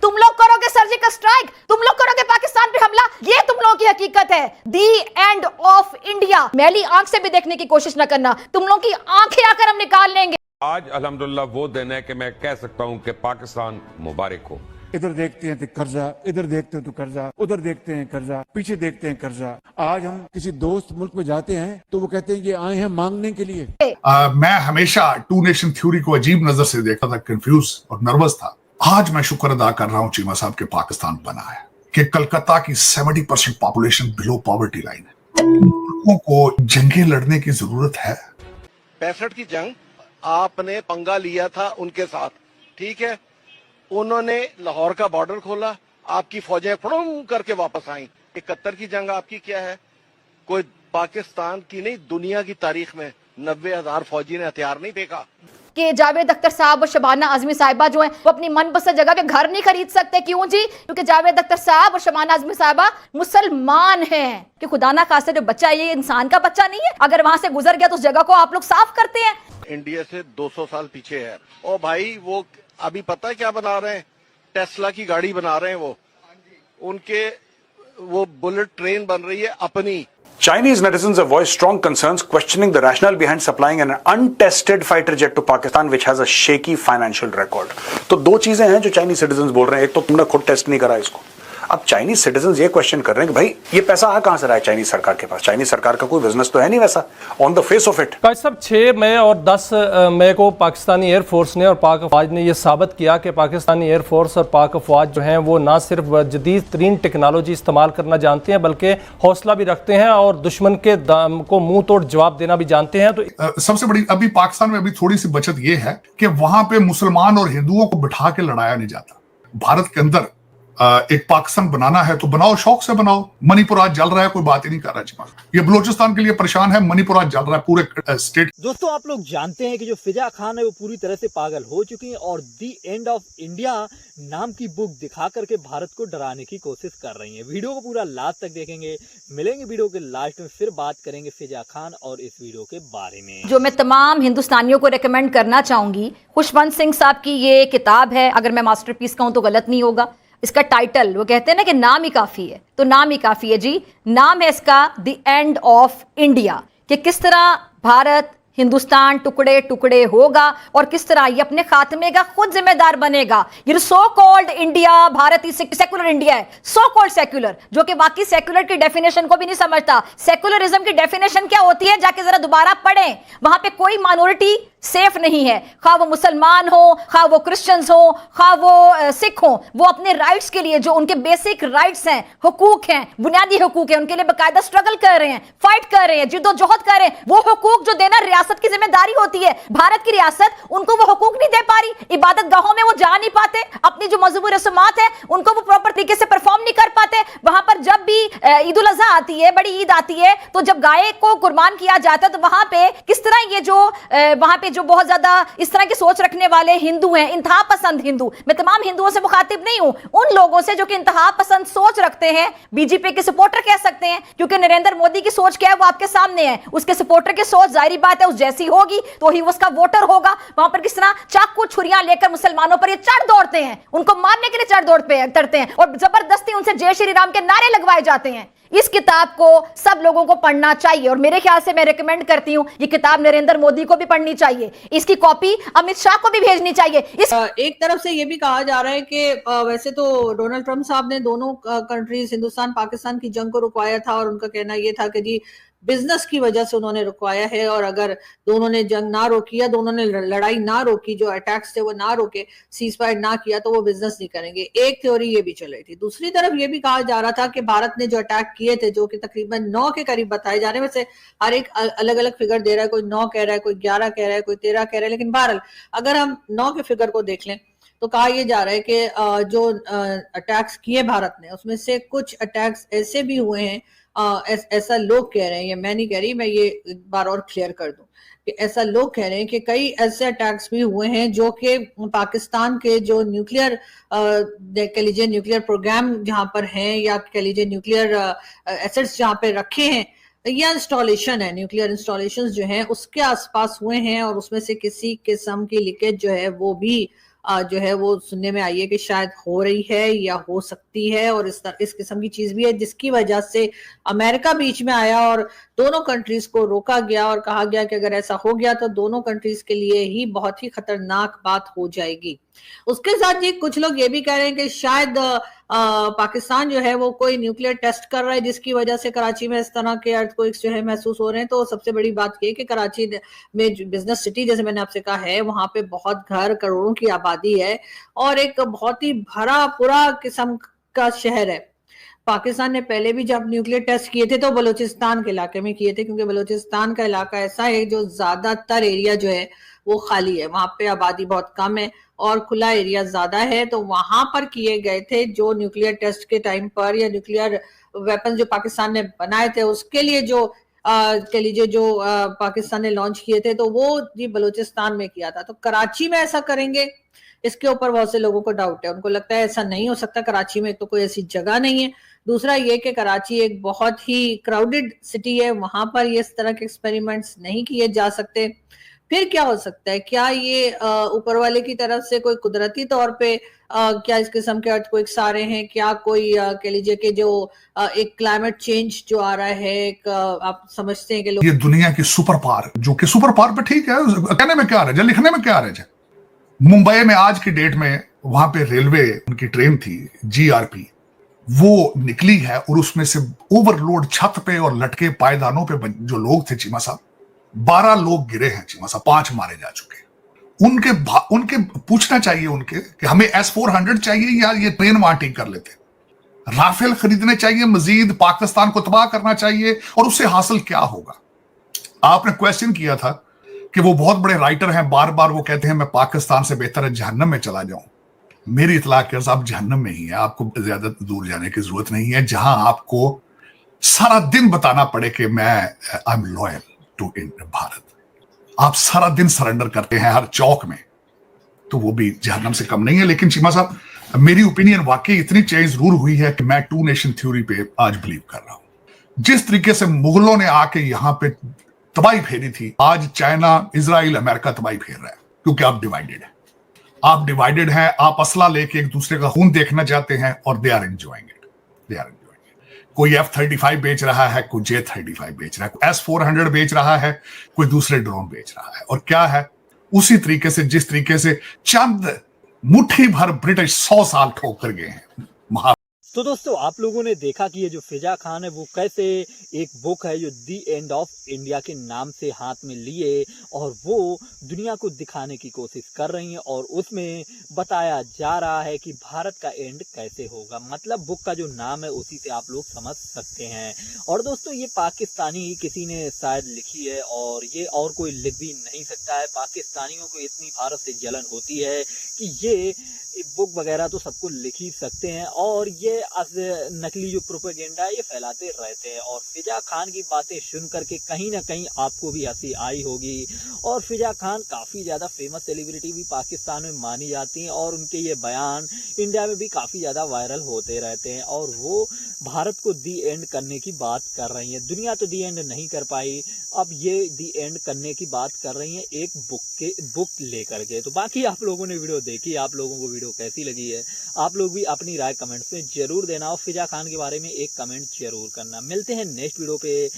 तुम लोग करोगे सर्जिकल स्ट्राइक, तुम लोग करोगे पाकिस्तान पे हमला, ये तुम लोगों की हकीकत है। दी एंड ऑफ इंडिया। मैली आंख से भी देखने की कोशिश ना करना, तुम लोगों की आंखें आकर हम निकाल लेंगे। आज अल्हम्दुलिल्लाह वो दिन है कि मैं कह सकता हूं कि पाकिस्तान मुबारक हो। इधर देखते हैं तो कर्जा, इधर देखते हैं तो कर्जा, उधर देखते हैं कर्जा, पीछे देखते हैं कर्जा। आज हम किसी दोस्त मुल्क में जाते हैं तो वो कहते हैं कि आए हैं मांगने के लिए। मैं हमेशा टू नेशन थ्योरी को अजीब नजर से देखा था, कंफ्यूज और नर्वस था। आज मैं शुक्र अदा कर रहा हूं चीमा साहब के पाकिस्तान बना है कि कलकत्ता की 70% पॉपुलेशन बिलो पॉवर्टी लाइन है। लोगों को जंगें लड़ने की जरूरत है। 65 की जंग आपने पंगा लिया था उनके साथ, ठीक है, उन्होंने लाहौर का बॉर्डर खोला, आपकी फौजें फड़ूम करके वापस आई। 71 की जंग आपकी क्या है? कोई पाकिस्तान की नहीं, दुनिया की तारीख में 90,000 फौजी ने हथियार नहीं फेंका। कि जावेद अख्तर साहब और शबाना आजमी साहिबा जो हैं वो अपनी मनपसंद जगह पे घर नहीं खरीद सकते। क्यों जी? क्योंकि जावेद अख्तर साहब और शबाना आजमी साहिबा मुसलमान हैं। कि खुदा ना खास्ते जो बच्चा है ये इंसान का बच्चा नहीं है, अगर वहां से गुजर गया तो उस जगह को आप लोग साफ करते हैं। इंडिया से 200 साल पीछे है। ओ भाई, वो अभी पता है क्या बना रहे हैं? टेस्ला की गाड़ी बना रहे हैं वो, उनके वो बुलेट ट्रेन बन रही है अपनी। Chinese netizens have voiced strong concerns questioning the rationale behind supplying an untested fighter jet to Pakistan which has a shaky financial record. तो दो चीजें हैं जो चाइनीज सिटीजन बोल रहे हैं। एक तो तुमने खुद टेस्ट नहीं करा इसको। अब चाइनीज सिटीजन ये क्वेश्चन कर रहे हैं कि भाई ये पैसा आ कहां से रहा है चाइनीज सरकार के पास? चाइनीज सरकार का कोई बिजनेस तो है नहीं वैसा on the face of it. काजी साहब, 6 मई और 10 मई को पाकिस्तानी एयरफोर्स ने और पाक अफवाज ने यह साबित किया कि पाकिस्तानी एयरफोर्स और पाक अफवाज जो हैं वो ना सिर्फ जदीद तरीन टेक्नोलॉजी इस्तेमाल करना जानते हैं बल्कि हौसला भी रखते हैं और दुश्मन के दाम को मुंह तोड़ जवाब देना भी जानते हैं। तो सबसे बड़ी अभी पाकिस्तान में अभी थोड़ी सी बचत ये है कि वहां पे मुसलमान और हिंदुओं को बिठा के लड़ाया नहीं जाता। भारत के अंदर एक पाकिस्तान बनाना है तो बनाओ, शौक से बनाओ। मणिपुर आज जल रहा है, कोई बात ही नहीं कर रहा जी। ये बलूचिस्तान के लिए परेशान है, मणिपुर आज जल रहा है पूरे स्टेट। दोस्तों, आप लोग जानते हैं कि जो फिजा खान है वो पूरी तरह से पागल हो चुकी हैं और दी एंड ऑफ इंडिया नाम की बुक दिखा करके भारत को डराने की कोशिश कर रही हैं। वीडियो को पूरा लास्ट तक देखेंगे, मिलेंगे वीडियो के लास्ट में, फिर बात करेंगे फिजा खान और इस वीडियो के बारे में। जो मैं तमाम हिंदुस्तानियों को रेकमेंड करना चाहूंगी, खुशवंत सिंह साहब की ये किताब है, अगर मैं मास्टरपीस कहूं तो गलत नहीं होगा। इसका टाइटल, वो कहते हैं ना कि नाम ही काफी है, तो नाम ही काफी है जी। नाम है इसका द एंड ऑफ इंडिया, कि किस तरह भारत हिंदुस्तान टुकड़े टुकड़े होगा और किस तरह ये अपने खात्मे का खुद जिम्मेदार बनेगा। ये so called India, Bharat secular India है, सो कॉल्ड सेक्युलर, जो कि बाकी सेक्युलर की डेफिनेशन को भी नहीं समझता। सेक्युलरिज्म की डेफिनेशन क्या होती है जाके जरा दोबारा पढ़ें। वहां पे कोई माइनॉरिटी सेफ नहीं है, खा वो मुसलमान हो, खा वो क्रिश्चियंस हो, खा वो सिख हो, वो अपने राइट्स के लिए, जो उनके बेसिक राइट्स हैं, हुकूक हैं, बुनियादी हुकूक हैं, उनके लिए बकायदा स्ट्रगल कर रहे हैं, फाइट कर रहे हैं, जिद्दोजहद कर रहे हैं। वो हुकूक जो देना रियासत की जिम्मेदारी होती है, भारत की रियासत उनको वो हुकूक नहीं दे पा रही। इबादत गाहों में वो जा नहीं पाते, अपनी जो मजहबी रस्मात है उनको वो प्रॉपर तरीके से परफॉर्म नहीं कर पाते। वहां पर जब भी ईद उल अजहा आती है, बड़ी ईद आती है, तो जब गाय को कुर्बान किया जाता है तो वहां पे किस तरह ये जो वहां पे जो बहुत ज्यादा इस तरह की सोच रखने वाले हिंदू हैं, इंतहा पसंद हिंदू, मैं तमाम हिंदुओं से मुखातिब नहीं हूं, उन लोगों से जो कि इंतहा पसंद सोच रखते हैं, बीजेपी के सपोर्टर कह सकते हैं, क्योंकि नरेंद्र मोदी की सोच क्या है वो आपके सामने है। उसके सपोर्टर की सोच जाहिर बात है उस जैसी होगी तो ही उसका वोटर होगा। वहां पर किस तरह चाकू छुरियां लेकर मुसलमानों पर ये चढ़ दौड़ते हैं, उनको मारने के लिए चढ़ दौड़ते हैं और जबरदस्ती उनसे जय श्री राम के नारे लगवाए जाते हैं। इस किताब को सब लोगों को पढ़ना चाहिए और मेरे ख्याल से मैं रेकमेंड करती हूं ये किताब नरेंद्र मोदी को भी पढ़नी चाहिए, इसकी कॉपी अमित शाह को भी भेजनी चाहिए। एक तरफ से ये भी कहा जा रहा है कि वैसे तो डोनाल्ड ट्रंप साहब ने दोनों कंट्रीज हिंदुस्तान पाकिस्तान की जंग को रुकवाया था और उनका कहना यह था कि जी बिजनेस की वजह से उन्होंने रुकवाया है और अगर दोनों ने जंग ना रोकी या दोनों ने लड़ाई ना रोकी, जो अटैक्स थे वो ना रोके, सीज फायर ना किया तो वो बिजनेस नहीं करेंगे। एक थ्योरी ये भी चल रही थी। दूसरी तरफ ये भी कहा जा रहा था कि भारत ने जो अटैक किए थे, जो कि तकरीबन 9 के करीब बताए जा रहे हैं, वैसे हर एक अलग अलग फिगर दे रहा है, कोई 9 कह रहा है, कोई 11 कह रहा है, कोई 13 कह रहा है, लेकिन बहरहाल अगर हम 9 के फिगर को देख लें तो कहा यह जा रहा है कि जो अटैक्स किए भारत ने उसमें से कुछ अटैक्स ऐसे भी हुए हैं, ऐसा लोग कह रहे हैं, ये मैं नहीं कह रही, मैं ये एक बार और क्लियर कर दूं कि ऐसा लोग कह रहे हैं कि कई ऐसे अटैक्स भी हुए हैं जो कि पाकिस्तान के जो न्यूक्लियर कह लीजिए न्यूक्लियर प्रोग्राम जहां पर हैं या कह लीजिए न्यूक्लियर एसेट्स जहां पे रखे हैं या इंस्टॉलेशन है, न्यूक्लियर इंस्टॉलेशंस जो हैं उसके आसपास हुए हैं और उसमें से किसी किस्म की लीकेज जो है वो भी जो है वो सुनने में आई है कि शायद हो रही है या हो सकती है, और इस किस्म की चीज भी है जिसकी वजह से अमेरिका बीच में आया और दोनों कंट्रीज को रोका गया और कहा गया कि अगर ऐसा हो गया तो दोनों कंट्रीज के लिए ही बहुत ही खतरनाक बात हो जाएगी। उसके साथ जी कुछ लोग ये भी कह रहे हैं कि शायद पाकिस्तान जो है वो कोई न्यूक्लियर टेस्ट कर रहा है जिसकी वजह से कराची में इस तरह के अर्थक्वेक्स जो है महसूस हो रहे हैं। तो सबसे बड़ी बात ये कि कराची में बिजनेस सिटी जैसे मैंने आपसे कहा है, वहां पे बहुत घर, करोड़ों की आबादी है और एक बहुत ही भरा पूरा किस्म का शहर है। पाकिस्तान ने पहले भी जब न्यूक्लियर टेस्ट किए थे तो बलूचिस्तान के इलाके में किए थे, क्योंकि बलूचिस्तान का इलाका ऐसा है जो ज्यादातर एरिया जो है वो खाली है, वहां पे आबादी बहुत कम है और खुला एरिया ज्यादा है। तो वहां पर किए गए थे जो न्यूक्लियर टेस्ट के टाइम पर, या न्यूक्लियर वेपन जो पाकिस्तान ने बनाए थे उसके लिए जो कह लीजिए जो पाकिस्तान ने लॉन्च किए थे, तो वो जी बलूचिस्तान में किया था। तो कराची में ऐसा करेंगे, इसके ऊपर बहुत से लोगों को डाउट है। उनको लगता है ऐसा नहीं हो सकता, कराची में तो कोई ऐसी जगह नहीं है। दूसरा ये कि कराची एक बहुत ही क्राउडेड सिटी है, वहां पर ये इस तरह के एक्सपेरिमेंट्स नहीं किए जा सकते। फिर क्या हो सकता है? क्या ये ऊपर वाले की तरफ से कोई कुदरती तौर पे क्या इस किस्म के अर्थक्वेक्स आ रहे हैं? क्या कोई कह लीजिए कि जो एक क्लाइमेट चेंज जो आ रहा है, एक आप समझते हैं कि लोग ये दुनिया की सुपर पावर, जो कि सुपर पावर पे ठीक है, कहने में क्या रह जाए, लिखने में क्या रह जाए। मुंबई में आज की डेट में वहां पे रेलवे उनकी ट्रेन थी GRP, वो निकली है और उसमें से ओवरलोड छत पे और लटके पायदानों पे जो लोग थे चीमा साहब, 12 लोग गिरे हैं चीमा साहब, 5 मारे जा चुके। उनके पूछना चाहिए उनके कि हमें S-400 चाहिए या ये ट्रेन वहां ठीक कर लेते, राफेल खरीदने चाहिए, मजीद पाकिस्तान को तबाह करना चाहिए, और उससे हासिल क्या होगा। आपने क्वेश्चन किया था कि वो बहुत बड़े राइटर हैं, बार बार वो कहते हैं मैं पाकिस्तान से बेहतर है जहन्नम में चला जाऊं। मेरी इतला के आप जहन्नम में ही है, आपको ज्यादा दूर जाने की जरूरत नहीं है, जहां आपको सारा दिन बताना पड़े कि मैं I am loyal to Bharat. आप सारा दिन सरेंडर करते हैं हर चौक में, तो वो भी जहन्नम से कम नहीं है। लेकिन चीमा साहब, मेरी ओपिनियन वाकई इतनी चेंज जरूर हुई है कि मैं 2 नेशन थ्योरी पे आज बिलीव कर रहा हूं। जिस तरीके से मुगलों ने आके यहां पे तबाही फेरी थी, आज चाइना, इजराइल, अमेरिका तबाही फेर रहा है, क्योंकि आप डिवाइडेड है। आप डिवाइडेड हैं, आप असला लेके एक दूसरे का खून देखना चाहते हैं, और they are enjoying it, they are enjoying it. कोई F-35 बेच रहा है, कोई J-35 बेच रहा है, कोई S-400 बेच रहा है, कोई दूसरे ड्रोन बेच रहा है। और क्या है, उसी तरीके से जिस तरीके से चंद मुट्ठी भर ब्रिटिश 100 साल ठोक कर गए हैं। तो दोस्तों, आप लोगों ने देखा कि ये जो फिजा खान है वो कैसे एक बुक है जो दी एंड ऑफ इंडिया के नाम से हाथ में लिए और वो दुनिया को दिखाने की कोशिश कर रही हैं, और उसमें बताया जा रहा है कि भारत का एंड कैसे होगा। मतलब बुक का जो नाम है उसी से आप लोग समझ सकते हैं। और दोस्तों, ये पाकिस्तानी किसी ने शायद लिखी है, और ये और कोई लिख भी नहीं सकता है। पाकिस्तानियों को इतनी भारत से जलन होती है कि ये बुक वगैरह तो सबको लिख ही सकते हैं, और ये नकली जो प्रोपेगेंडा है ये फैलाते रहते हैं। और फिजा खान की बातें सुन करके कहीं ना कहीं आपको भी हंसी आई होगी। और फिजा खान काफ़ी ज़्यादा फेमस सेलिब्रिटी भी पाकिस्तान में मानी जाती हैं, और उनके ये बयान इंडिया में भी काफ़ी ज़्यादा वायरल होते रहते हैं, और वो भारत को दी एंड करने की बात कर रही हैं। दुनिया तो दी एंड नहीं कर पाई, अब ये दी एंड करने की बात कर रही हैं एक बुक लेकर के। तो बाकी आप लोगों ने वीडियो देखी, आप लोगों को वीडियो कैसी लगी है, आप लोग भी अपनी राय कमेंट्स में जरूर देना, और फिजा खान के बारे में एक कमेंट जरूर करना। मिलते हैं नेक्स्ट वीडियो पे।